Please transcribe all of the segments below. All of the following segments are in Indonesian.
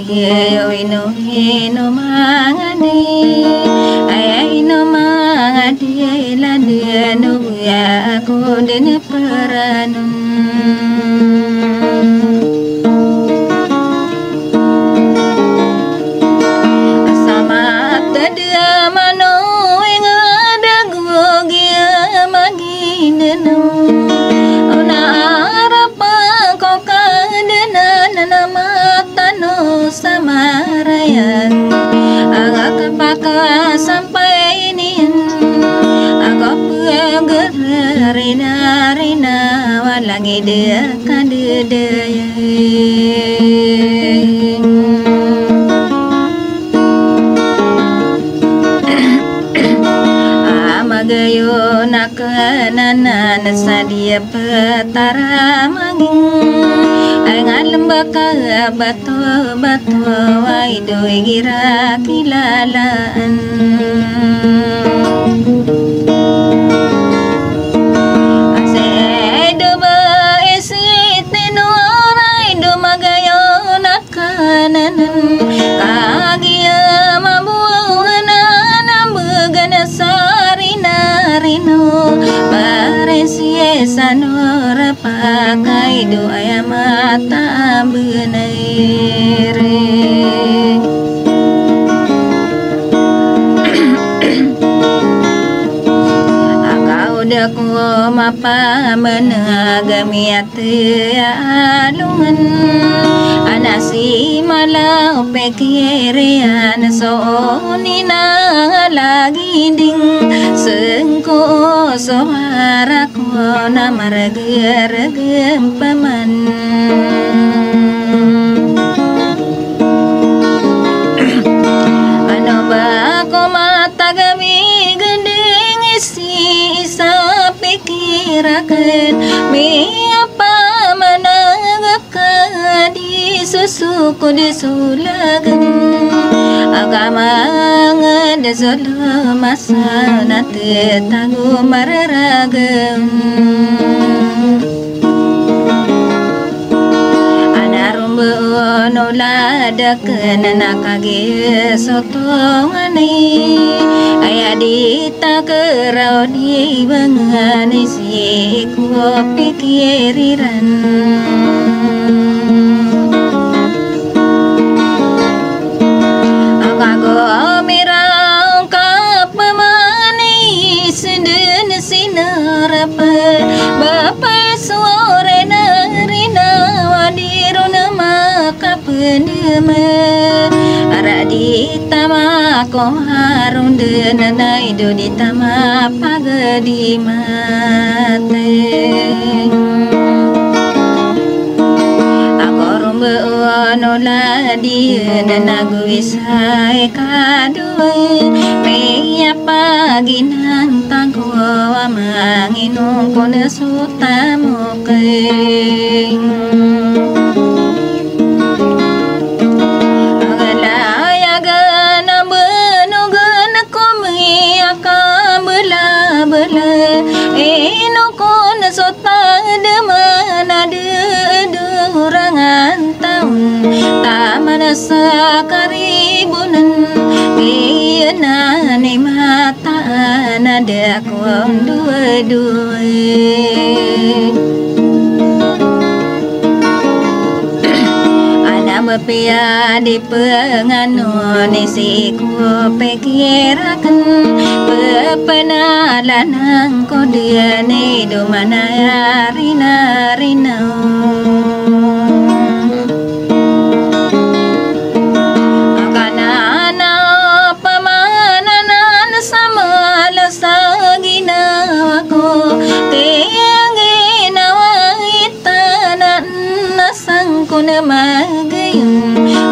yo ino mangadi ino mangadi ladenu ya aku dene peranun sampai ini agak rina walangi dia kadedaya amagayo nakanana sadia petara manging ngalem baka batu waido gira kilalaan asedo baesit raido magayo nakananan kagia mabuana nambegana sarina rino paresie sanora pakai do ayamata benaire aku mapa menagami alungan anasi malau pekirian soonina lagi ding sengko soharaku namar gergem paman ano ba ko matagami gending isi pikirakan mi apa menanggakan di susuku di sulagan agama ngada solo masa nate tanggu mararagam nolada kena kage sotongani aya dita kerau di bangani si ku pikiriran akago mirau kapamani senden sinarapa bapak sore narina wadiruna kapenema ara di tama ko harun denana ido di tama pagadi mate akorumbe onola di nanagu isai kadoi me pagi nantang ko amanginung kone sutamukai eno kon sota demana de urangan tahun tamana sakaribunan kiana ni mata nada kon dua-dua Bapia di pengano nisi ku pikirakan pepenalan angko dia ni do mana rina kanana pamananan sama lasagina aku tiangina waitanan nasangku nama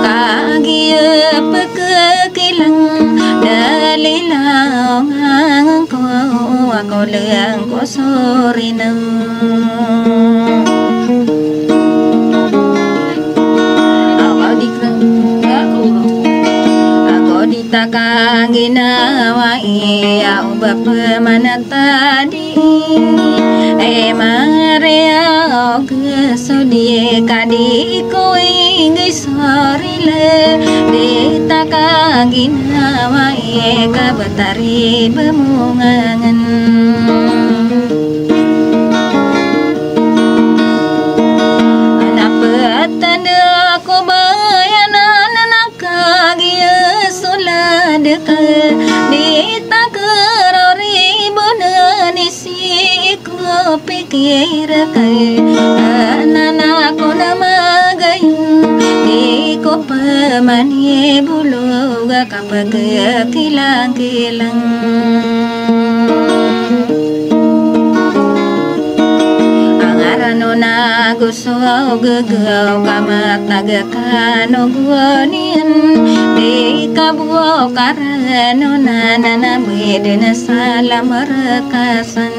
kagia pekekilang dalilang angko ako leang ko sorinang ako ditaka ginawa iya ubap mana tadi Maria gesodie kadi koi gisorile dita ginawa iya kabatari bemungangan Dita kerori bonani si ko pikir kai anak ko nama gayung di ko pamani bulu ga kapag kilang kilang na gusto gagaw kamatagakano guwanin di kabuo karano na nanamid na sa lamarakasan